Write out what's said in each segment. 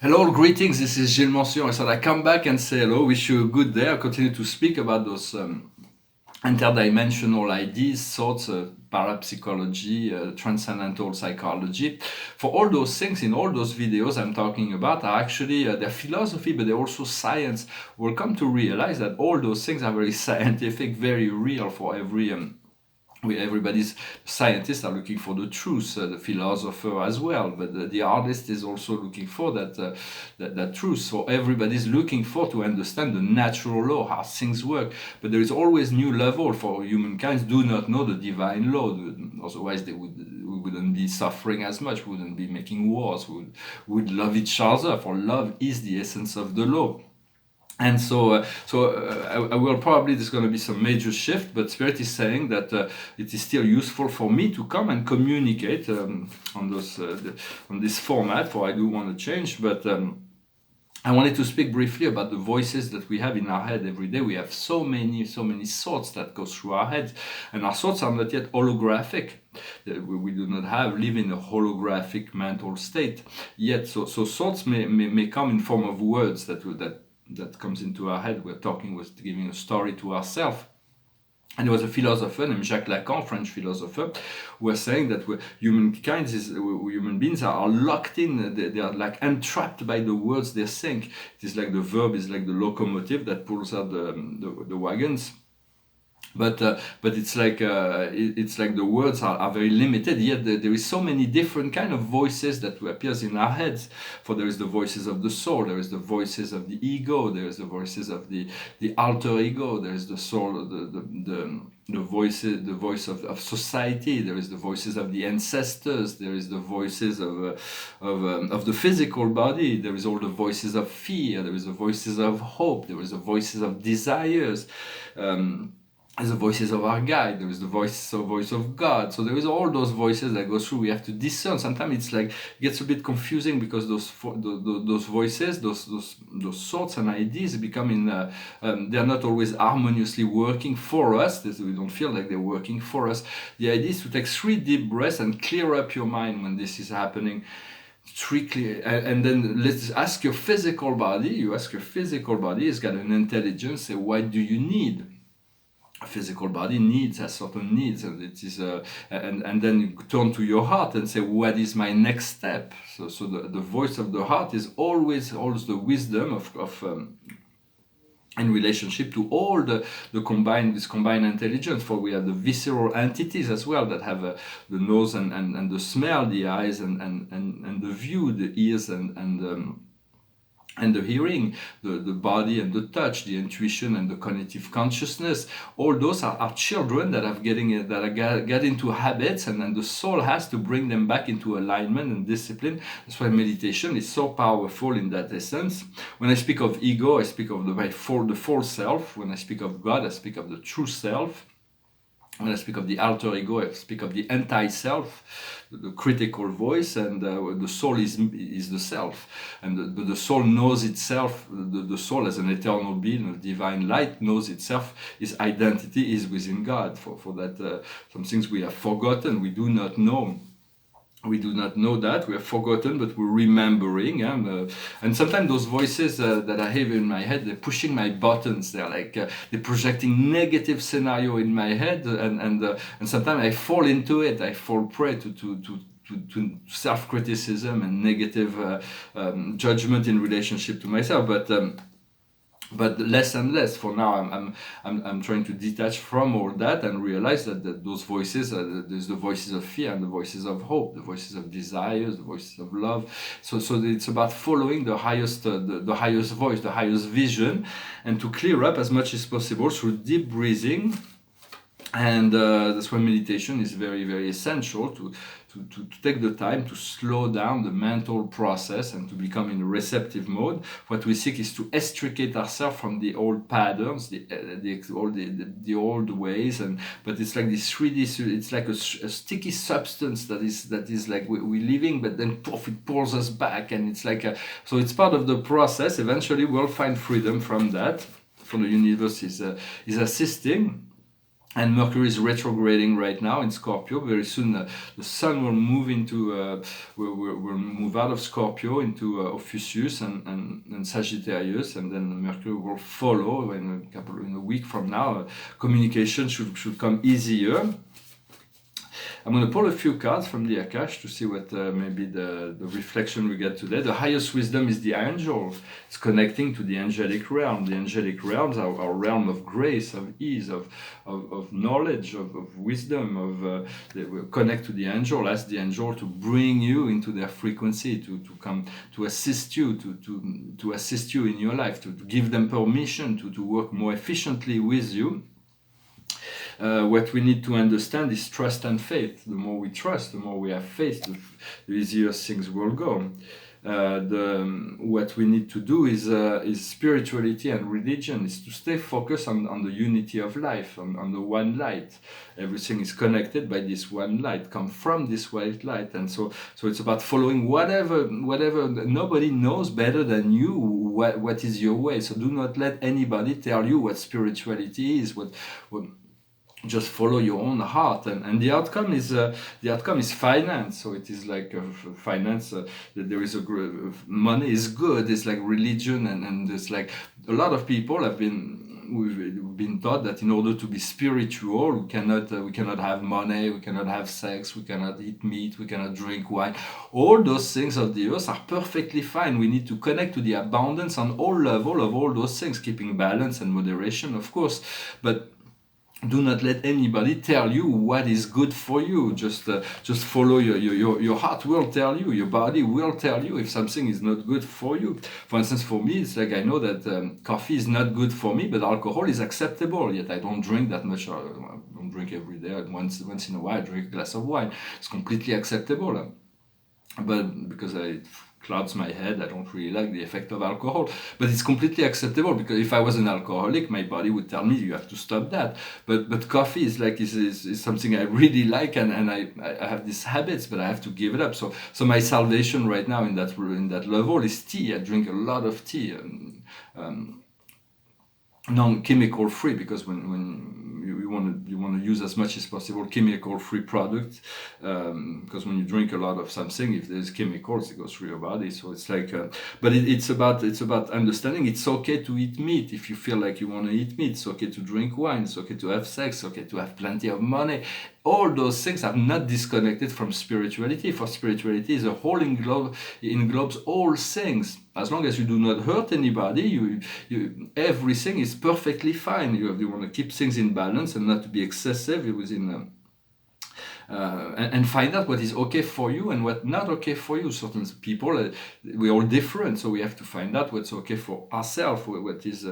Hello, greetings. This is Gillesmansillon. I thought I come back and say hello. Wish you a good day. I'll continue to speak about those interdimensional ideas, thoughts, parapsychology, transcendental psychology. For all those things, in all those videos I'm talking about are actually they're philosophy, but they're also science. We'll come to realize that all those things are very scientific, very real for everybody's scientists are looking for the truth, the philosopher as well, but the artist is also looking for that truth. So everybody's looking for to understand the natural law, how things work. But there is always new level for humankind do not know the divine law. Otherwise, we wouldn't be suffering as much. We wouldn't be making wars. We would love each other. For love is the essence of the law. And so I will probably, there's going to be some major shift, but Spirit is saying that it is still useful for me to come and communicate on this format, for I do want to change, but I wanted to speak briefly about the voices that we have in our head every day. We have so many thoughts that go through our head, and our thoughts are not yet holographic. We do not live in a holographic mental state yet. So thoughts may come in form of words that comes into our head. We're giving a story to ourselves. And there was a philosopher named Jacques Lacan, French philosopher, who was saying that human beings are locked in, they are like entrapped by the words they think. It is like the verb is like the locomotive that pulls out the wagons. But it's like the words are very limited. Yet there is so many different kind of voices that appears in our heads. For there is the voices of the soul, there is the voices of the ego, there is the voices of the alter ego, there is the soul, the voice of society, there is the voices of the ancestors, there is the voices of the physical body, there is all the voices of fear, there is the voices of hope, there is the voices of desires. There's the voices of our guide, there is the voice of God. So there is all those voices that go through. We have to discern. Sometimes it's like it gets a bit confusing because those voices, those thoughts and ideas become they're not always harmoniously working for us. We don't feel like they're working for us. The idea is to take 3 deep breaths and clear up your mind when this is happening. Strictly, and then let's ask your physical body. You ask your physical body. It's got an intelligence. Say, what do you need? A physical body has certain needs, and it is and then you turn to your heart and say, what is my next step? So the voice of the heart is always holds the wisdom of in relationship to all this combined intelligence. For we have the visceral entities as well that have the nose and the smell, the eyes and the view, the ears and the hearing, the body and the touch, the intuition and the cognitive consciousness. All those are children that get into habits, and then the soul has to bring them back into alignment and discipline. That's why meditation is so powerful in that essence. When I speak of ego, I speak of the false self. When I speak of God, I speak of the true self. When I speak of the alter ego, I speak of the anti-self, the critical voice, and the soul is the self. And the soul knows itself, the soul as an eternal being of divine light knows itself, its identity is within God. For that, some things we have forgotten, we do not know. We do not know that, we have forgotten, but we're remembering. And sometimes those voices that I have in my head, they're pushing my buttons. They're like, they're projecting negative scenario in my head. And sometimes I fall into it. I fall prey to self-criticism and negative judgment in relationship to myself. But less and less. For now, I'm trying to detach from all that and realize that those voices, there's the voices of fear and the voices of hope, the voices of desires, the voices of love. So it's about following the highest voice, the highest vision, and to clear up as much as possible through deep breathing. And that's why meditation is very, very essential to take the time to slow down the mental process and to become in a receptive mode. What we seek is to extricate ourselves from the old patterns, the old ways, but it's like this 3D. It's like a sticky substance that is like we're living, but then poof, it pulls us back, and it's like so it's part of the process. Eventually, we'll find freedom from that. For the universe is assisting. And Mercury is retrograding right now in Scorpio. Very soon, the Sun will move into will move out of Scorpio into Ophiuchus and Sagittarius, and then Mercury will follow in a week from now. Communication should come easier. I'm going to pull a few cards from the Akash to see what maybe the reflection we get today. The highest wisdom is the angel. It's connecting to the angelic realm. The angelic realms are a realm of grace, of ease, of knowledge, of wisdom. They will connect to the angel, ask the angel to bring you into their frequency, to come to assist you, to assist you in your life, to give them permission to work more efficiently with you. What we need to understand is trust and faith. The more we trust, the more we have faith, the easier things will go. What we need to do is spirituality and religion, is to stay focused on the unity of life, on the one light. Everything is connected by this one light, come from this white light, and so it's about following whatever. Nobody knows better than you what is your way. So do not let anybody tell you what spirituality is. What just follow your own heart, and the outcome is finance. So it is like finance. There is money is good. It's like religion, and it's like a lot of people we've been taught that in order to be spiritual, we cannot have money, we cannot have sex, we cannot eat meat, we cannot drink wine. All those things of the earth are perfectly fine. We need to connect to the abundance on all level of all those things, keeping balance and moderation, of course, but do not let anybody tell you what is good for you. Just follow your heart will tell you, your body will tell you if something is not good for you. For instance, for me, it's like I know that coffee is not good for me, but alcohol is acceptable. Yet I don't drink that much. I don't drink every day. Once in a while, I drink a glass of wine. It's completely acceptable. But because it clouds my head, I don't really like the effect of alcohol. But it's completely acceptable, because if I was an alcoholic, my body would tell me you have to stop that. But coffee is something I really like, and I have these habits, but I have to give it up. So my salvation right now in that level is tea. I drink a lot of tea. Non-chemical free, because when you want to use as much as possible chemical free products, because when you drink a lot of something, if there's chemicals, it goes through your body. So it's like but it's about understanding it's okay to eat meat if you feel like you want to eat meat. It's okay to drink wine, it's okay to have sex, it's okay to have plenty of money. All those things are not disconnected from spirituality. For spirituality is a whole englobes all things. As long as you do not hurt anybody, everything is perfectly fine. You want to keep things in balance and not to be excessive within. And find out what is okay for you and what not okay for you. Certain people, we're all different, so we have to find out what's okay for ourselves, what is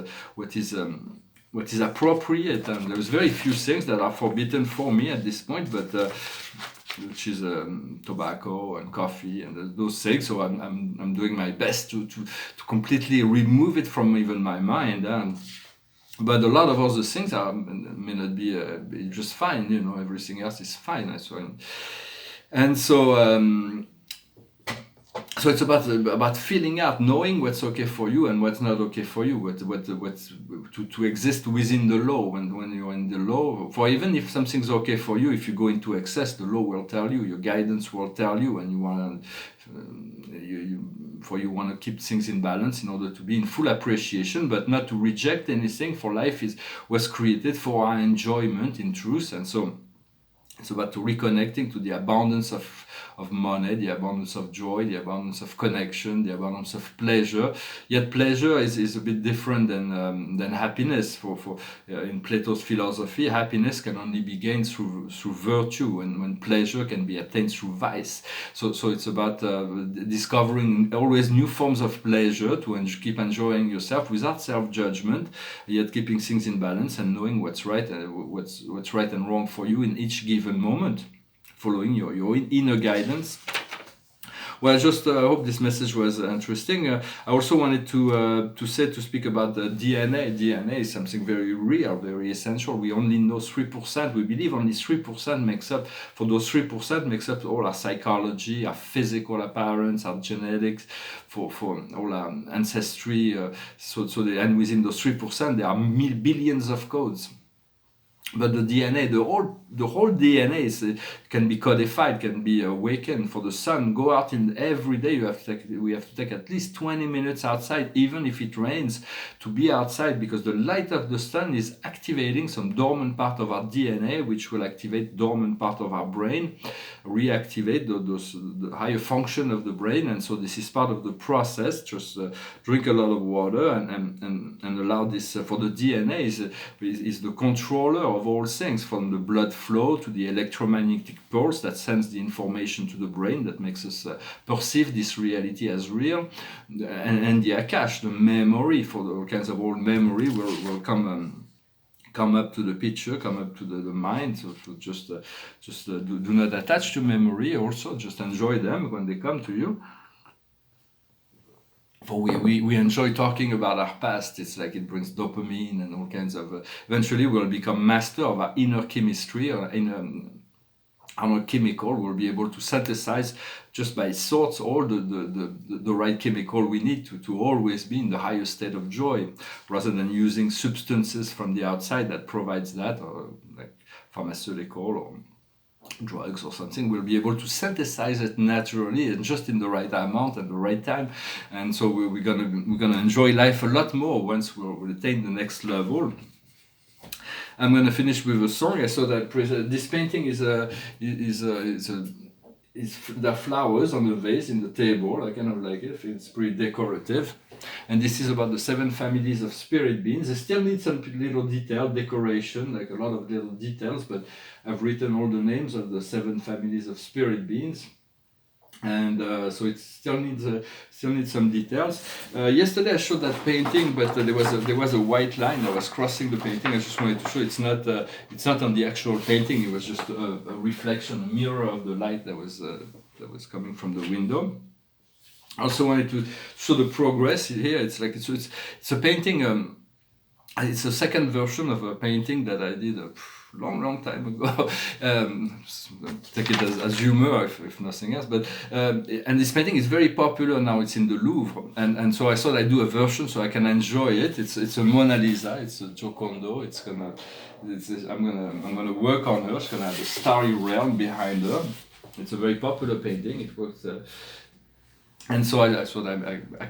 appropriate. And there's very few things that are forbidden for me at this point, but which is tobacco and coffee and those things. So I'm doing my best to completely remove it from even my mind. But a lot of other things may not be just fine. Everything else is fine. So it's about feeling out, knowing what's okay for you and what's not okay for you. What's to exist within the law. When you're in the law, for even if something's okay for you, if you go into excess, the law will tell you, your guidance will tell you, and you want to keep things in balance in order to be in full appreciation, but not to reject anything. For life was created for our enjoyment in truth, and so it's about reconnecting to the abundance of money, the abundance of joy, the abundance of connection, the abundance of pleasure. Yet pleasure is a bit different than happiness. In Plato's philosophy, happiness can only be gained through virtue, and when pleasure can be attained through vice. So it's about discovering always new forms of pleasure to keep enjoying yourself without self-judgment, yet keeping things in balance and knowing what's right and wrong for you in each given moment, following your inner guidance. Well, I just hope this message was interesting. I also wanted to speak about the DNA. DNA is something very real, very essential. We only know 3%. We believe only 3% makes up. For those 3% makes up all our psychology, our physical appearance, our genetics, for all our ancestry. And within those 3%, there are billions of codes. But the DNA, the whole DNA can be codified, can be awakened for the sun. Go out in every day. We have to take at least 20 minutes outside, even if it rains, to be outside, because the light of the sun is activating some dormant part of our DNA, which will activate dormant part of our brain, reactivate the higher function of the brain. And so this is part of the process. Just drink a lot of water and allow this for the DNA is the controller of all things, from the blood flow to the electromagnetic pulse that sends the information to the brain that makes us perceive this reality as real, and the Akash, the memory, for all kinds of old memory will come up to the picture, come up to the mind. So just do not attach to memory. Also, just enjoy them when they come to you. For we enjoy talking about our past. It's like it brings dopamine and all kinds of. Eventually, we'll become master of our inner chemistry or our chemical. We'll be able to synthesize just by thoughts all the right chemical we need to always be in the highest state of joy, rather than using substances from the outside that provides that, or like pharmaceutical or drugs or something. We'll be able to synthesize it naturally and just in the right amount at the right time. And so we're gonna enjoy life a lot more once we'll attain the next level. I'm gonna finish with a song. I saw that this painting is there are flowers on the vase in the table. I kind of like it. It's pretty decorative. And this is about the 7 families of spirit beings. I still need some little detail, decoration, like a lot of little details, but I've written all the names of the 7 families of spirit beings. And so it still needs some details. Yesterday I showed that painting, but there was a white line that was crossing the painting. I just wanted to show it's not on the actual painting. It was just a reflection, a mirror of the light that was coming from the window. I also wanted to show the progress here. It's a painting. It's a second version of a painting that I did a long time ago. Take it as humor, if nothing else. But and this painting is very popular now. It's in the Louvre, and so I thought I'd do a version so I can enjoy it. It's a Mona Lisa. It's a Giocondo. I'm gonna work on her. She's gonna have a starry realm behind her. It's a very popular painting. It works. And so I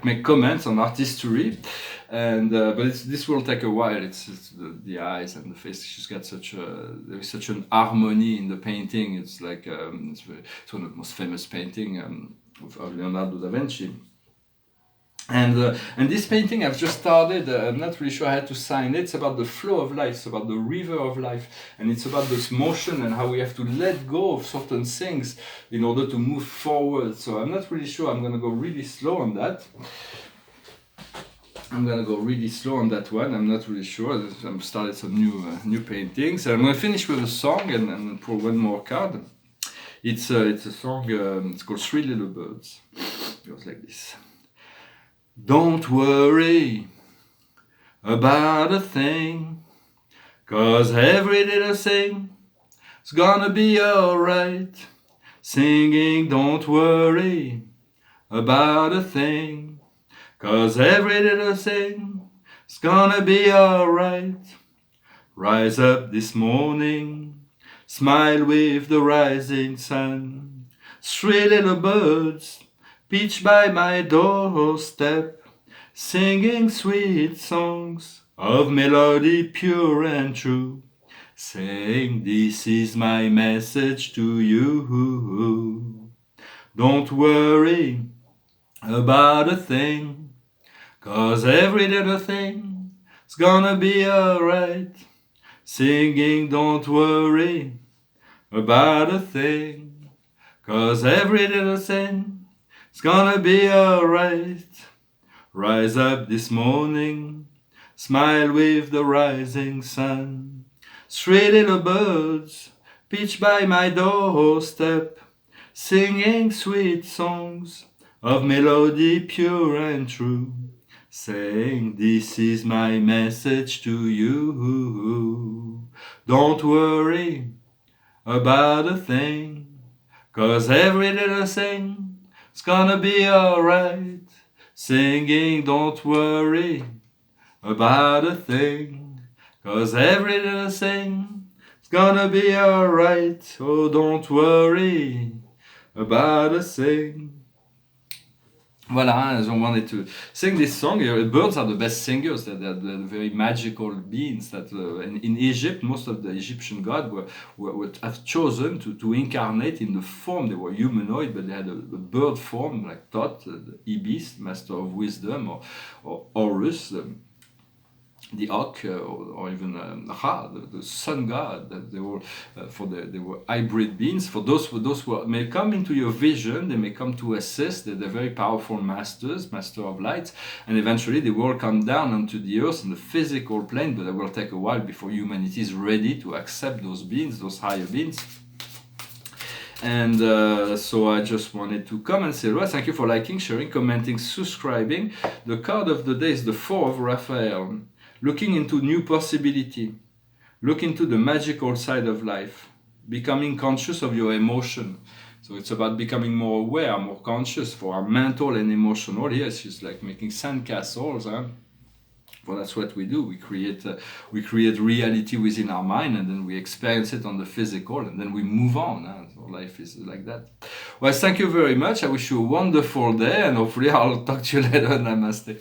make comments on art history, and but this will take a while. It's the eyes and the face. She's got there is such an harmony in the painting. It's like it's one of the most famous painting of Leonardo da Vinci. And this painting I've just started. I'm not really sure I had to sign it. It's about the flow of life. It's about the river of life, and it's about this motion and how we have to let go of certain things in order to move forward. So I'm not really sure. I'm going to go really slow on that. I'm going to go really slow on that one. I'm not really sure. I've started some new paintings. I'm going to finish with a song and pull one more card. It's a song. It's called 3 Little Birds. It goes like this. Don't worry about a thing, 'cause every little thing is gonna be alright. Singing, don't worry about a thing, 'cause every little thing is gonna be alright. Rise up this morning, smile with the rising sun. 3 little birds pitch by my doorstep, singing sweet songs of melody pure and true, saying, this is my message to you. Don't worry about a thing, 'cause every little thing is gonna be alright. Singing, don't worry about a thing, 'cause every little thing it's gonna be alright. Rise up this morning, smile with the rising sun. 3 little birds pitch by my doorstep, singing sweet songs of melody pure and true, saying, this is my message to you. Don't worry about a thing, 'cause every little thing it's gonna be alright. Singing, don't worry about a thing, 'cause every little thing gonna be alright. Oh, don't worry about a thing. Voilà, I wanted to sing this song. Birds are the best singers. They're very magical beings that in Egypt, most of the Egyptian gods have chosen to incarnate in the form. They were humanoid, but they had a bird form, like Thoth, the Ibis, master of wisdom, or Horus, the Hawk, or even Ra, the sun god. That they were they were hybrid beings. For those who may come into your vision, they may come to assist. They're very powerful masters, master of light, and eventually they will come down onto the earth in the physical plane. But it will take a while before humanity is ready to accept those beings, those higher beings. And so I just wanted to come and say, well, thank you for liking, sharing, commenting, subscribing. The card of the day is the 4 of Raphael. Looking into new possibility. Look into the magical side of life. Becoming conscious of your emotion. So it's about becoming more aware, more conscious for our mental and emotional. Here it's just like making sandcastles, huh? Well, that's what we do. We create reality within our mind, and then we experience it on the physical, and then we move on. Huh? So life is like that. Well, thank you very much. I wish you a wonderful day, and hopefully I'll talk to you later. Namaste.